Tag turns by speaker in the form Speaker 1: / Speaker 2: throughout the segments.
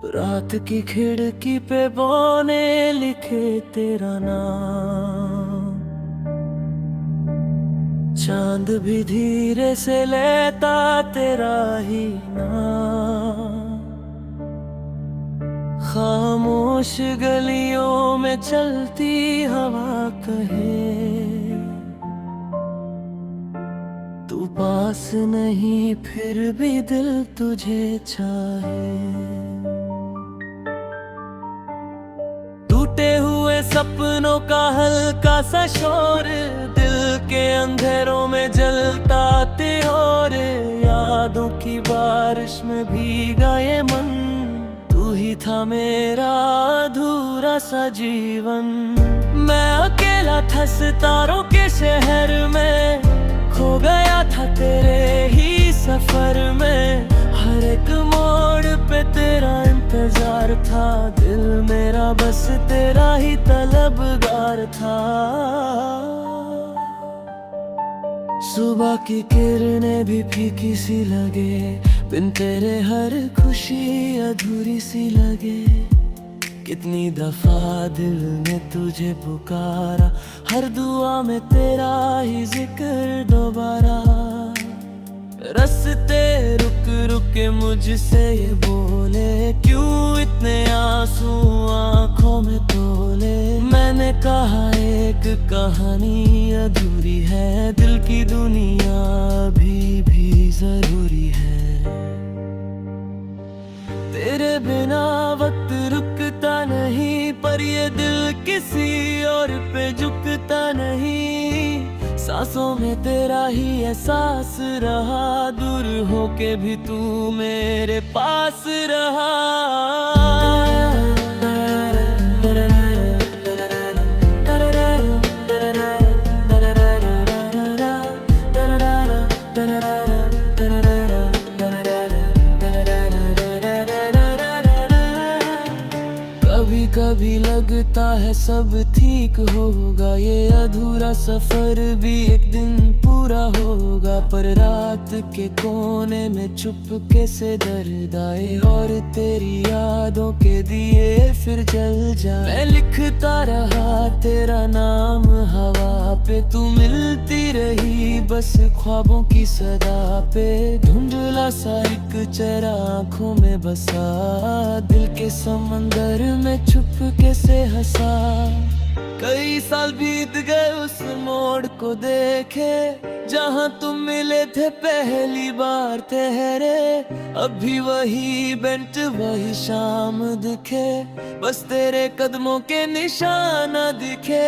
Speaker 1: रात की खिड़की पे बौने लिखे तेरा नाम, चांद भी धीरे से लेता तेरा ही नाम। खामोश गलियों में चलती हवा कहे तू पास नहीं, फिर भी दिल तुझे चाहे। टूटे हुए सपनों का हल्का सा शोर दिल के अंधेरों में जलता त्योर, यादों की बारिश में भीगा ये मन, तू ही था मेरा अधूरा सा जीवन। मैं अकेला था सितारों के शहर में, खो गया था तेरे ही सफर में। हर एक मोड़ पे तेरा इंतजार था, दिल मेरा बस तेरा ही तलबगार था। सुबह की किरणें भी फीकी सी लगे, बिन तेरे हर खुशी अधूरी सी लगे। कितनी दफा दिल ने तुझे पुकारा, हर दुआ में तेरा ही जिक्र दोबारा। रास्ते रुक रुक के मुझसे ये बोले, क्यों इतने आंसू आंखों में तोले। मैंने कहा एक कहानी अधूरी है, दिल की दुनिया अभी भी जरूरी है। तेरे बिना वक्त रुकता नहीं, पर ये दिल किसी और पे झुकता नहीं। सांसों में तेरा ही एहसास रहा, दूर होके भी तू मेरे पास रहा। कभी कभी लगता है सब ठीक होगा, ये अधूरा सफर भी एक दिन पूरा होगा। पर रात के कोने में चुपके से दर्द आए, और तेरी यादों के दिए फिर जल जाए। मैं लिखता रहा तेरा नाम हवा पे, तू मिलती रही बस ख्वाबों की सदा पे। धुंधला सा एक चेहरा आँखों में बसा, दिल के समंदर में चुपके से हंसा। कई साल बीत गए उस मोड़ को देखे, जहाँ तुम मिले थे पहली बार ठहरे। अभी वही बेंच वही शाम दिखे, बस तेरे कदमों के निशान दिखे।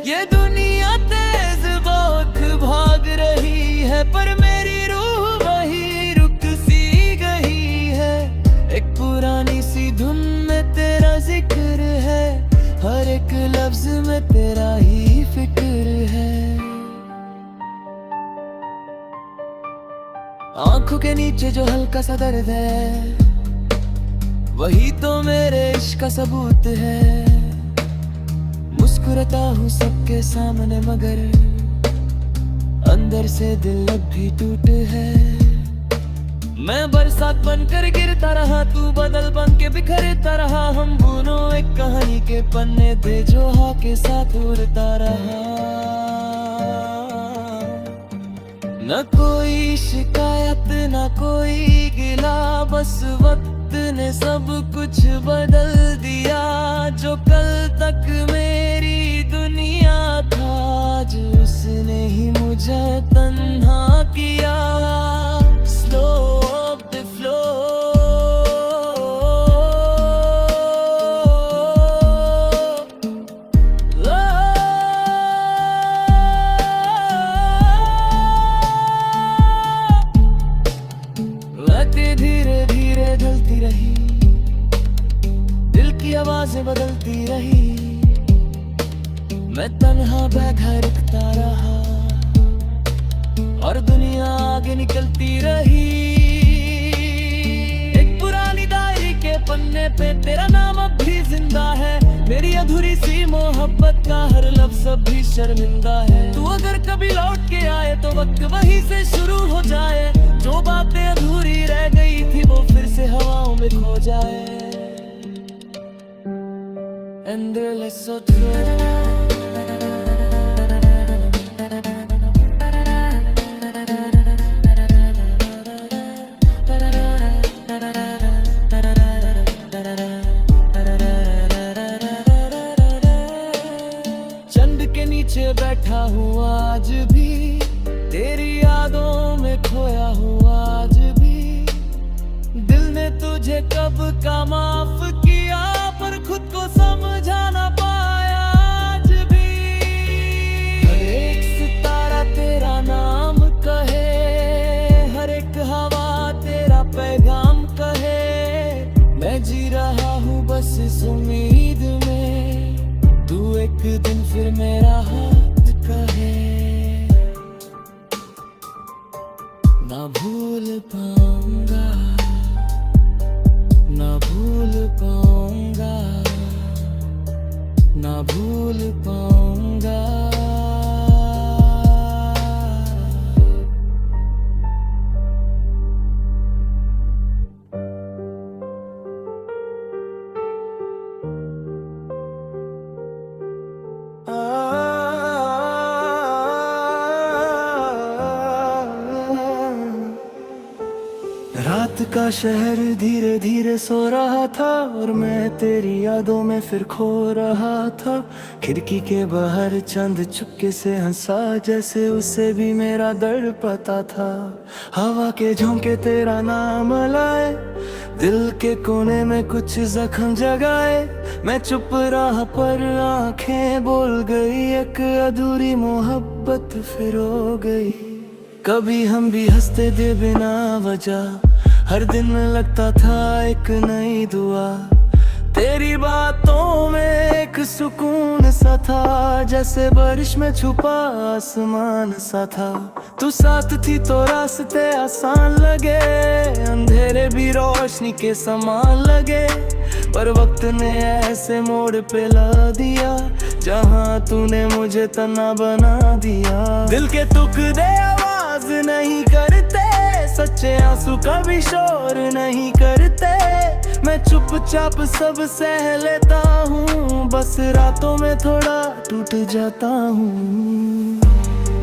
Speaker 1: ये दुनिया तेज बहुत भाग रही है, पर मेरी रूह वही रुक सी गई है। एक पुरानी सी धुन में तेरा जिक्र है, हर एक लफ्ज में तेरा ही फिक्र है। आंखों के नीचे जो हल्का सा दर्द है, वही तो मेरे इश्क का सबूत है। मुस्कुराता हूँ सबके सामने, मगर अंदर से दिल अब भी टूट है। मैं बरसात बनकर गिरता रहा, तू बदल बन के बिखरता रहा। हम दोनों एक कहानी के पन्ने थे जो हवा के साथ उड़ता रहा। न कोई शिकायत न कोई गिला, बस वक्त ने सब कुछ बदल दिया। जो कल तक मेरी दुनिया था, आज उसने ही मुझे तन्हा किया। स्लो धीरे धीरे ढलती रही, दिल की आवाजें बदलती रही। मैं तन्हा बैठा रुकता रहा, और दुनिया आगे निकलती रही। एक पुरानी डायरी के पन्ने पे तेरा नाम अब भी जिंदा है। मेरी अधूरी सी मोहब्बत का हर लफ्ज अब भी शर्मिंदा है। तू अगर कभी लौट के आए तो वक्त वहीं से शुरू हो जाए। जो बातें अधूरी रह गई थी वो फिर से हवाओं में खो जाए। endless otro. चंद के नीचे बैठा हूँ आज भी, तेरी यादों में खोया हूँ आज भी। दिल ने तुझे कब का माफ किया, पर खुद को समझा ना पाया आज भी। हर एक सितारा तेरा नाम कहे, हर एक हवा तेरा पैगाम कहे। मैं जी रहा हूँ बस इस उम्मीद में, तू एक दिन फिर मेरा हाथ कहे। ना भूल पाऊंगा, ना भूल पाऊंगा, ना भूल पाऊंगा। रात का शहर धीरे धीरे सो रहा था, और मैं तेरी यादों में फिर खो रहा था। खिड़की के बाहर चंद चुपके से हंसा, जैसे उसे भी मेरा दर्द पता था। हवा के झोंके तेरा नाम लाए, दिल के कोने में कुछ जख्म जगाए। मैं चुप रहा पर आंखें बोल गई, एक अधूरी मोहब्बत फिर हो गई। कभी हम भी हंसते थे बिना वजह, हर दिन लगता था एक नई दुआ। तेरी बातों में एक सुकून सा था, जैसे बारिश में छुपा आसमान सा था। तू साथ थी तो रास्ते आसान लगे, अंधेरे भी रोशनी के समान लगे। पर वक्त ने ऐसे मोड़ पे ला दिया, जहां तूने मुझे तना बना दिया। दिल के टुकड़े आवाज नहीं करते, सच्चे आंसू कभी शोर नहीं करते। मैं चुपचाप सब सह लेता हूँ, बस रातों में थोड़ा टूट जाता हूँ।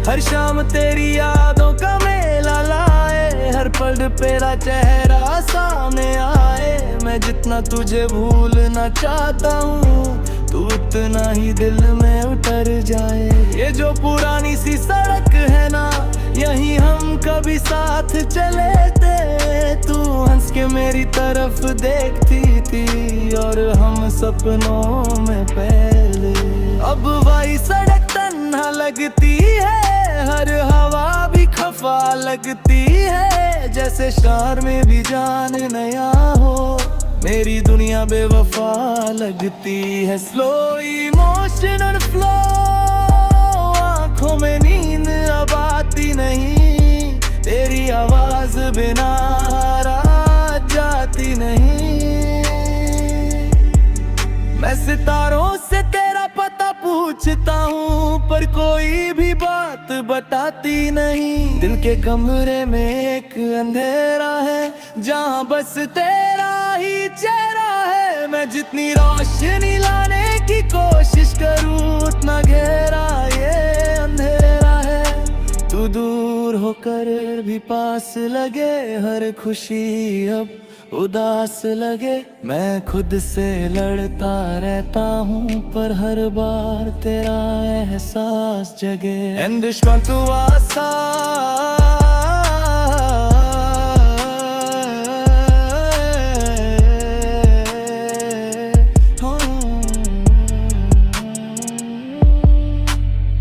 Speaker 1: हर शाम तेरी यादों का मेला लाए, हर पल तेरा चेहरा सामने आए। मैं जितना तुझे भूलना चाहता हूँ, तू उतना ही दिल में उतर जाए। ये जो पुरानी सी सड़क है ना, यहीं हम कभी साथ चले थे। तू हंस के मेरी तरफ देखती थी, और हम सपनों में पहले। अब वही सड़क तन्हा लगती है, हर हवा भी खफा लगती है। जैसे शहर में भी जान नया हो, मेरी दुनिया बेवफा लगती है। स्लो इमोशनल फ्लो, आंखों में नींद अब आती नहीं। तेरी आवाज बिना रात जाती नहीं। मैं सितारों से तेरा पता पूछता हूँ, पर कोई भी बात बताती नहीं। दिल के कमरे में एक अंधेरा है, जहाँ बस तेरा ही चेहरा है। मैं जितनी रोशनी लाने की कोशिश करूँ, उतना गहरा ये अंधेरा है। तू दूर होकर भी पास लगे, हर खुशी अब उदास लगे। मैं खुद से लड़ता रहता हूँ, पर हर बार तेरा एहसास जगे। En düşman tuvasa,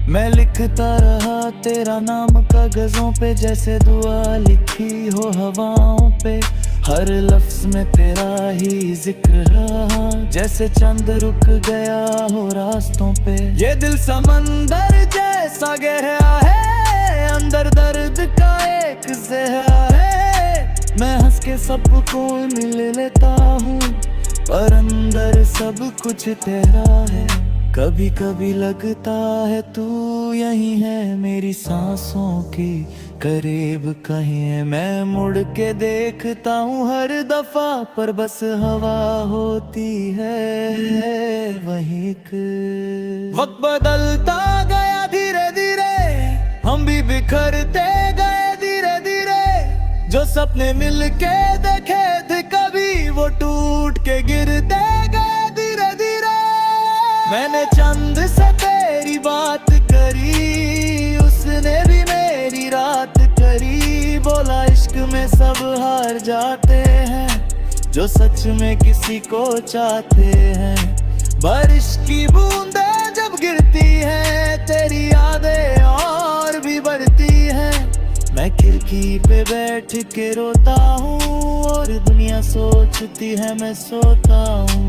Speaker 1: मैं लिखता रहा तेरा नाम कागजों पे, जैसे दुआ लिखी हो हवाओं पे। हर लफ्ज में तेरा ही जिक्र रहा, जैसे चंद रुक गया हो रास्तों पे। ये दिल समंदर जैसा गहरा है, अंदर दर्द का एक जहरा है। मैं हंस के सबको मिल लेता हूँ, पर अंदर सब कुछ तेरा है। कभी कभी लगता है तू यही है, मेरी सांसों की करीब कहीं मैं मुड़ के देखता हूँ हर दफा, पर बस हवा होती है वहीं वक्त बदलता गया धीरे धीरे, हम भी बिखरते गए धीरे धीरे। जो सपने मिलके देखे थे कभी, वो टूट के गिरते गए धीरे धीरे। मैंने चंद से तेरी बात करी, उसने भी मेरी रात करी। बोला इश्क में सब हार जाते हैं जो सच में किसी को चाहते हैं। बारिश की बूंदें जब गिरती हैं, तेरी यादें और भी बढ़ती हैं। मैं खिड़की पे बैठ के रोता हूँ और दुनिया सोचती है मैं सोता हूँ।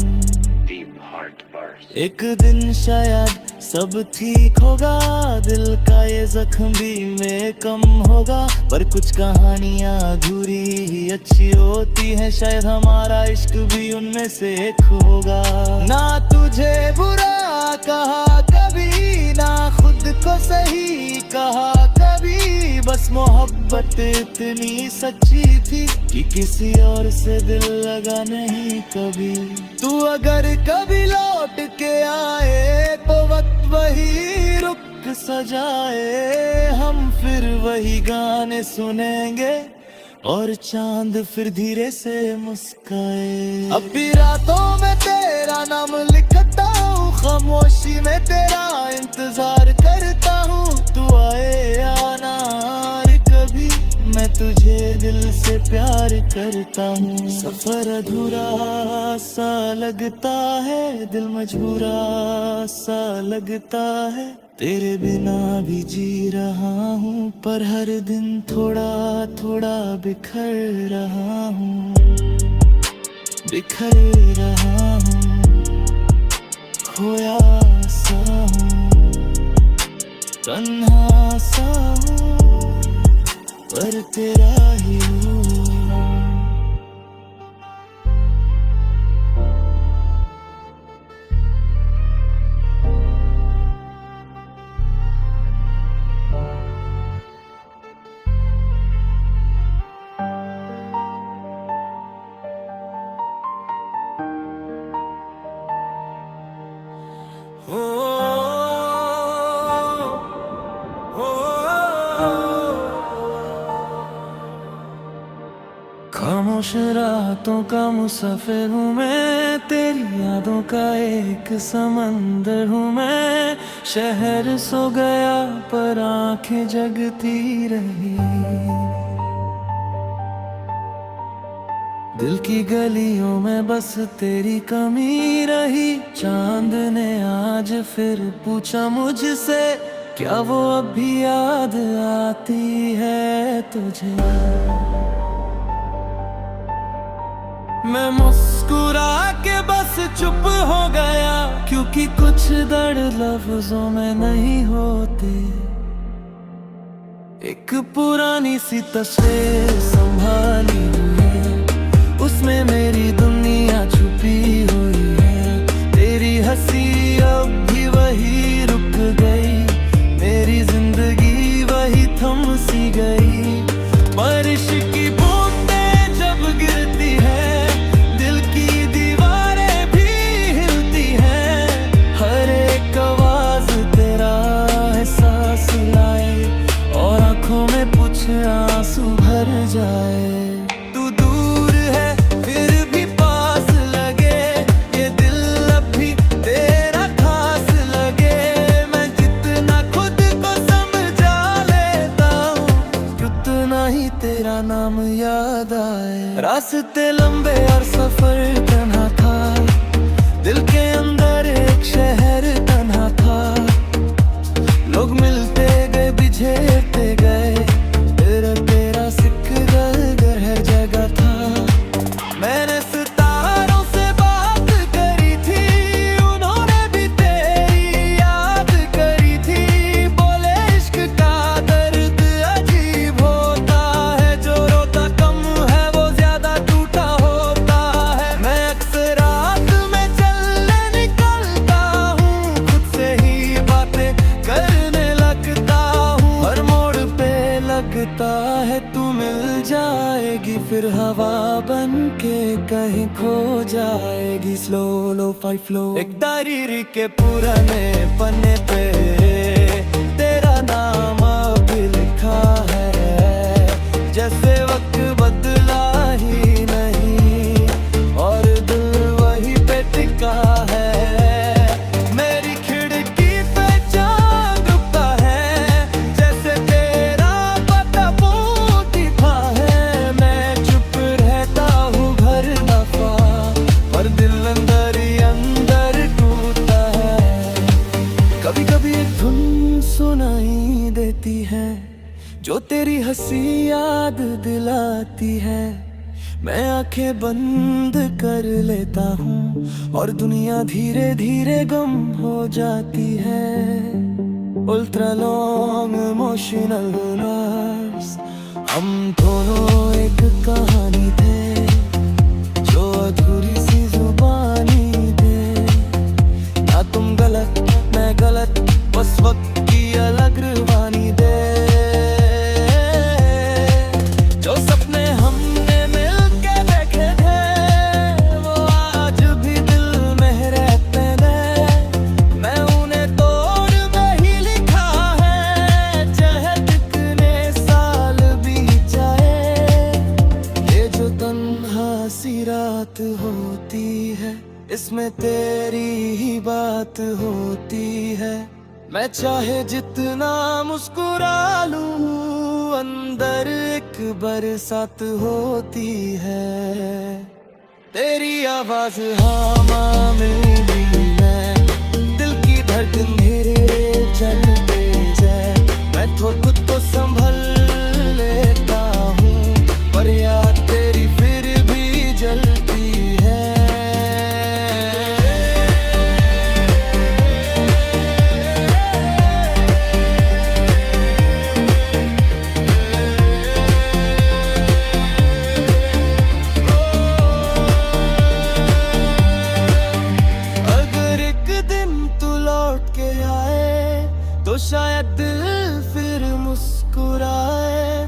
Speaker 1: एक दिन शायद सब ठीक होगा, दिल का ये जख्म भी में कम होगा। पर कुछ कहानियां अधूरी ही अच्छी होती हैं, शायद हमारा इश्क भी उनमें से एक होगा। ना तुझे बुरा कहा कभी, ना खुद को सही कहा कभी। बस मोहब्बत इतनी सच्ची थी कि किसी और से दिल लगा नहीं कभी। तू अगर कभी लौट के आए तो वक्त वही रुक सजाए, हम फिर वही गाने सुनेंगे और चांद फिर धीरे से मुस्काए। अब भी रातों में तेरा नाम लिखता हूँ, खामोशी में तेरा इंतजार करता हूँ। तू आए या ना आए कभी, मैं तुझे दिल से प्यार करता हूँ। सफर अधूरा सा लगता है, दिल मजबूरा सा लगता है। तेरे बिना भी जी रहा हूँ, पर हर दिन थोड़ा थोड़ा बिखर रहा हूँ, बिखर रहा हूँ। खोया सा हूँ, तन्हा सा हूँ, पर तेरा ही हूँ। खामोश रातों का मुसाफिर हूँ मैं, तेरी यादों का एक समंदर हूँ मैं। शहर सो गया पर आंखें जगती रही, दिल की गलियों में बस तेरी कमी रही। चांद ने आज फिर पूछा मुझसे, क्या वो अब भी याद आती है तुझे? मैं मुस्कुरा के बस चुप हो गया, क्योंकि कुछ दर्द लफ्जों में नहीं होते। एक पुरानी सी तस्वीर संभाली है, उसमें मेरी दुनिया छुपी हुई है। तेरी हंसी अब भी वही रुक गई, मेरी जिंदगी वही थम सी गई। बारिश की बूंदें जब गिरती है, दिल की दीवारें भी हिलती हैं। हर एक आवाज तेरा एहसास लाए और आंखों में कुछ आंसू भर जाए। तू दूर है फिर फिर हवा बन के कहीं खो जाएगी। स्लो लो फाई फ्लो एक डायरी के पुराने पन्ने पे तेरा नाम अब लिखा है। जैसे वक्त बदला ही नहीं और दिल वही पे टिका है। मेरी खिड़की पे चांद उगता है जैसे तेरा पता पूछता है। मैं चुप रहता हूँ घर दफा पर दिल अंदर ही अंदर टूटता है। कभी कभी एक धुन सुनाई देती है जो तेरी हंसी याद दिलाती है। मैं आंखें बंद कर लेता हूँ और दुनिया धीरे धीरे गम हो जाती है। अल्ट्रा लॉन्ग इमोशनल नर्स हम दोनों एक कहानी थे जो अधूरी सी जुबानी थे। ना तुम गलत मैं गलत बस वक्त की अलग रवानी दे। जो सपने हमने मिलके देखे थे वो आज भी दिल में रहते हैं। मैं उन्हें तोड़ नहीं लिखा है चाहे कितने साल बीत जाए। ये जो तन्हा सी रात होती है इसमें तेरी ही बात होती है। मैं चाहे जितना मुस्कुरा लूं अंदर एक बरसात होती है। तेरी आवाज हाँ माँ मेरी मैं दिल की धड़कन धीरे चल तेज है। मैं तो खुद को संभल लेता हूँ पर याद तेरी फिर भी जलती है। तो शायद दिल फिर मुस्कुराए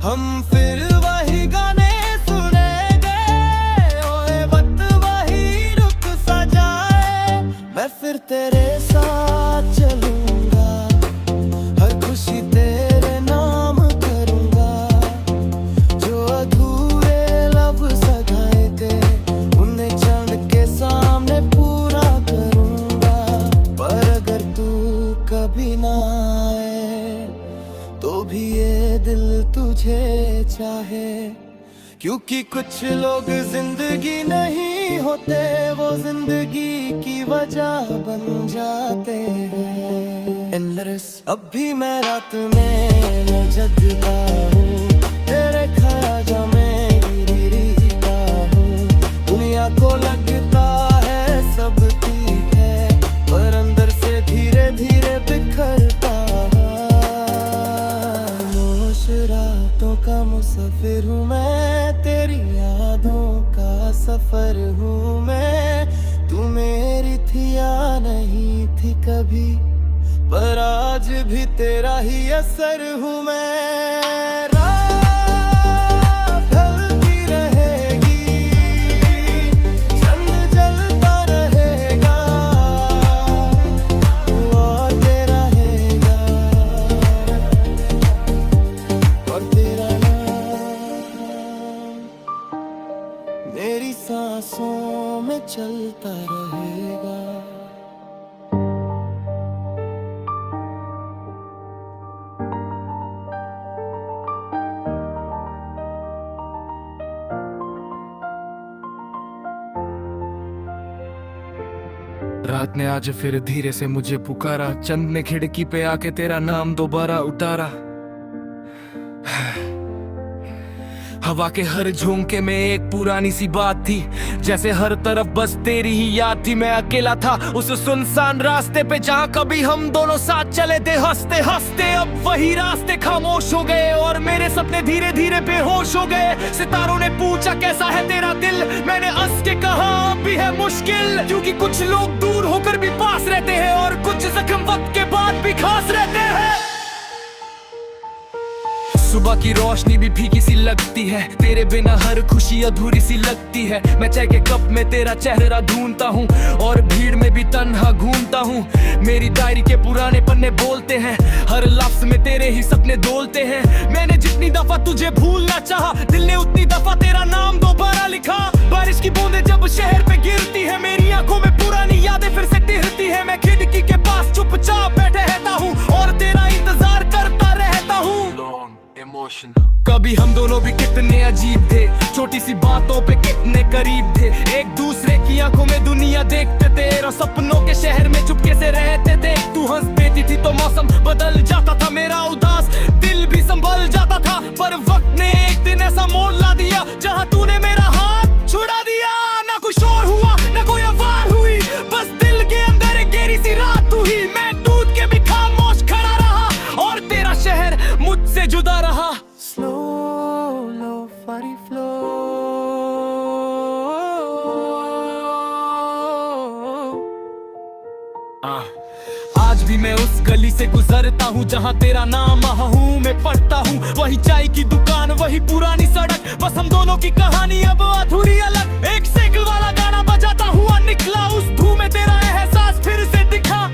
Speaker 1: हम फिर वही गाने सुनेंगे। ओए वक्त वही रुक सा जाए। मैं फिर तेरे साथ चलूंगा हर खुशी तेरे नाम करूंगा। जो अधूरे लब सजाए थे उन्हें चांद के सामने पूरा करूंगा। पर अगर तू कभी ना आए तो भी ये दिल तुझे चाहे। क्योंकि कुछ लोग जिंदगी नहीं होते वो जिंदगी की वजह बन जाते हैं। एंडलेस अब भी मैं रात में न जगता हूँ तेरे ख्यालों में गिरता हूँ। दुनिया को लगता है सब ठीक है पर अंदर से धीरे धीरे बिखरता रातों का मुसाफिर हूँ मैं तेरी यादों का सफर हूँ मैं। तू मेरी थी या नहीं थी कभी पर आज भी तेरा ही असर हूँ मैं। रात ढलती रहेगी चंद जलता रहेगा और तेरा रहेगा और तेरा नाम मेरी सांसों में चलता रहेगा।
Speaker 2: रात ने आज फिर धीरे से मुझे पुकारा। चंद ने खिड़की पे आके तेरा नाम दोबारा उतारा। हवा के हर झोंके में एक पुरानी सी बात थी जैसे हर तरफ बस तेरी ही याद थी। मैं अकेला था उस सुनसान रास्ते पे जहाँ कभी हम दोनों साथ चले थे हंसते हंसते। अब वही रास्ते खामोश हो गए और मेरे सपने धीरे धीरे बेहोश हो गए। सितारों ने पूछा कैसा है तेरा दिल, मैंने हंस के कहा अब भी है मुश्किल। क्योंकि कुछ लोग दूर होकर भी पास रहते हैं और कुछ जख्म वक्त के बाद भी खास रहते हैं। सुबह की रोशनी भी फीकी सी लगती है, तेरे बिना हर खुशी अधूरी सी लगती है। मैं चाय के कप में तेरा चेहरा ढूंढता हूँ और भीड़ में भी तन्हा घूमता हूँ। मेरी डायरी के पुराने पन्ने बोलते हैं, हर लफ्ज में तेरे ही सपने डोलते हैं। मैंने जितनी दफा तुझे भूलना चाहा, दिल ने उतनी दफा तेरा नाम दोबारा लिखा। बारिश की बूंदें जब शहर पे गिरती है, मेरी आंखों में पुरानी यादें फिर से ठहरती है। मैं खिड़की के पास चुपचाप बैठे रहता हूँ और तेरा इंतजार करता रहता हूँ। कभी हम दोनों भी कितने अजीब थे, छोटी सी बातों पे कितने करीब थे। एक दूसरे की आंखों में दुनिया देखते थे और सपनों के शहर में चुपके से रहते थे। तू हंस देती थी तो मौसम बदल जाता था, मेरा उदास दिल भी संभल जाता था। पर वक्त ने एक दिन ऐसा मोड़ ला दिया जहाँ तूने मेरा हाथ छुड़ा दिया। ना कोई शोर हुआ ना कोई आवाज हुई, बस दिल के अंदर एक गहरी सी रात हुई। मैं टूट के भी खामोश खड़ा रहा और तेरा शहर मुझसे जुदा रहा।
Speaker 1: Slow, low, funny flow.
Speaker 2: आज भी मैं उस गली से गुजरता हूँ जहाँ तेरा नाम आहू में पढ़ता हूँ। वही चाय की दुकान, वही पुरानी सड़क, बस हम दोनों की कहानी अब अधूरी अलग। एक साइकिल वाला गाना बजाता हुआ निकला, उस धूम में तेरा एहसास फिर से दिखा।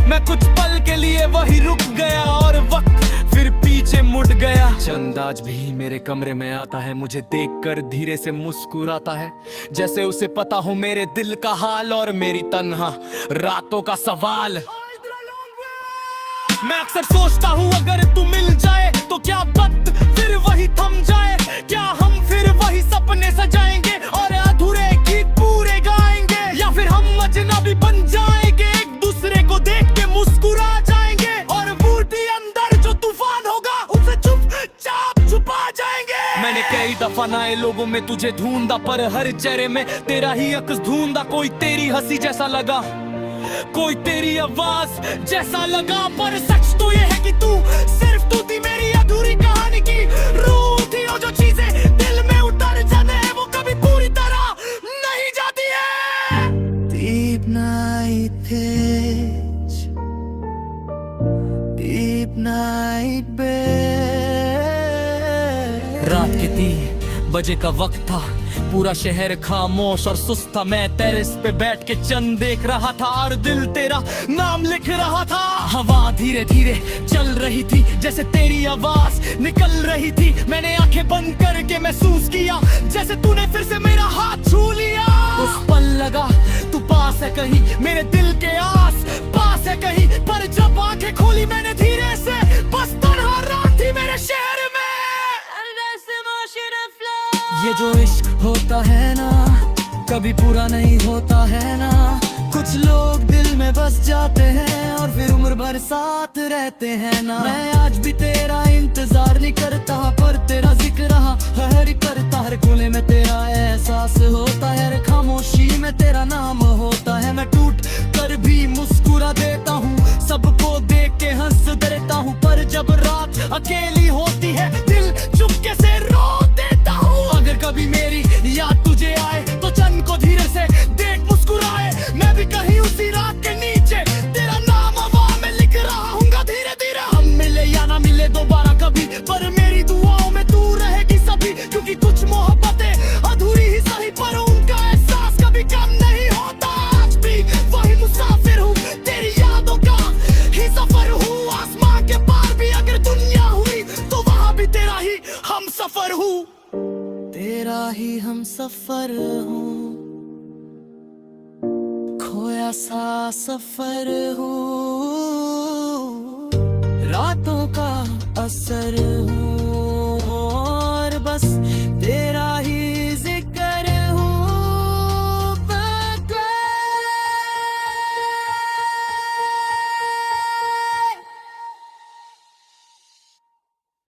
Speaker 2: मैं कुछ पल के लिए वही रुक गया और वक्त फिर पीछे मुड़ गया। चंद आज भी मेरे कमरे में आता है, मुझे देखकर धीरे से मुस्कुराता है, जैसे उसे पता हो मेरे दिल का हाल और मेरी तन्हा रातों का सवाल। मैं अक्सर सोचता हूँ अगर तू मिल जाए तो क्या वक्त फिर वही थम जाए। क्या हम फिर वही सपने सजाएंगे और अधूरे गीत पूरे गाएंगे, या फिर हम अजनबी बन जाएंगे, एक दूसरे को देख के मुस्कुरा जाएंगे और बूटी अंदर जो तूफान होगा उसे चुपचाप छुपा जाएंगे। मैंने कई दफा नए लोगों में तुझे ढूंढा, पर हर चेहरे में तेरा ही अक्स ढूंढा। कोई तेरी हंसी जैसा लगा, कोई तेरी आवाज जैसा लगा, पर सच तो ये है कि तू सिर्फ तू थी मेरी अधूरी कहानी की रूह थी। और जो चीजें दिल में उतर जाते हैं वो कभी पूरी तरह नहीं जाती है।
Speaker 1: Deep night pitch, deep night bed.
Speaker 2: रात के 3 बजे का वक्त था, पूरा शहर खामोश और सुस्त था। मैं टेरेस पे बैठ के चंद देख रहा था और दिल तेरा नाम लिख रहा था। हवा धीरे धीरे चल रही थी, जैसे तेरी आवाज निकल रही थी। मैंने आंखें बंद करके महसूस किया जैसे तूने फिर से मेरा हाथ छू लिया। उस पल लगा तू पास है कहीं, मेरे दिल के आस पास है कहीं। पर जब आंखें खोली मैंने धीरे से, बस तन्हा रात थी मेरे शहर में।
Speaker 1: ये जो इश्क होता है ना, कभी पूरा नहीं होता है ना। कुछ लोग दिल में बस जाते हैं और फिर उम्र भर साथ रहते हैं ना। मैं आज भी तेरा इंतजार नहीं करता, पर तेरा जिक्र हर करता। हर कोने में तेरा एहसास होता है, हर खामोशी में तेरा नाम होता है। मैं टूट कर भी मुस्कुरा देता हूँ, सबको देख के हंस देता हूँ। पर जब रात अकेली होती है दिल चुपके से रो देता हूँ। अगर कभी मेरी याद तुझे आए तो चंद को धीरे से देख मुस्कुराए। मैं भी कहीं उसी रात के नीचे तेरा नाम हवा में लिख रहा हूँगा धीरे धीरे। हम मिले या ना मिले दोबारा कभी, पर मेरी दुआओं में तू रहेगी सभी। क्योंकि कुछ मोहब्बतें अधूरी ही सही, पर उनका एहसास कभी कम नहीं होता। आज भी वही मुसाफिर हूँ, तेरी यादों का ही सफर हूँ। आसमान के पार भी अगर दुनिया हुई तो वहाँ भी तेरा ही हम सफर हूँ। तेरा ही हम सफर हूँ, खोया सा सफर हूँ।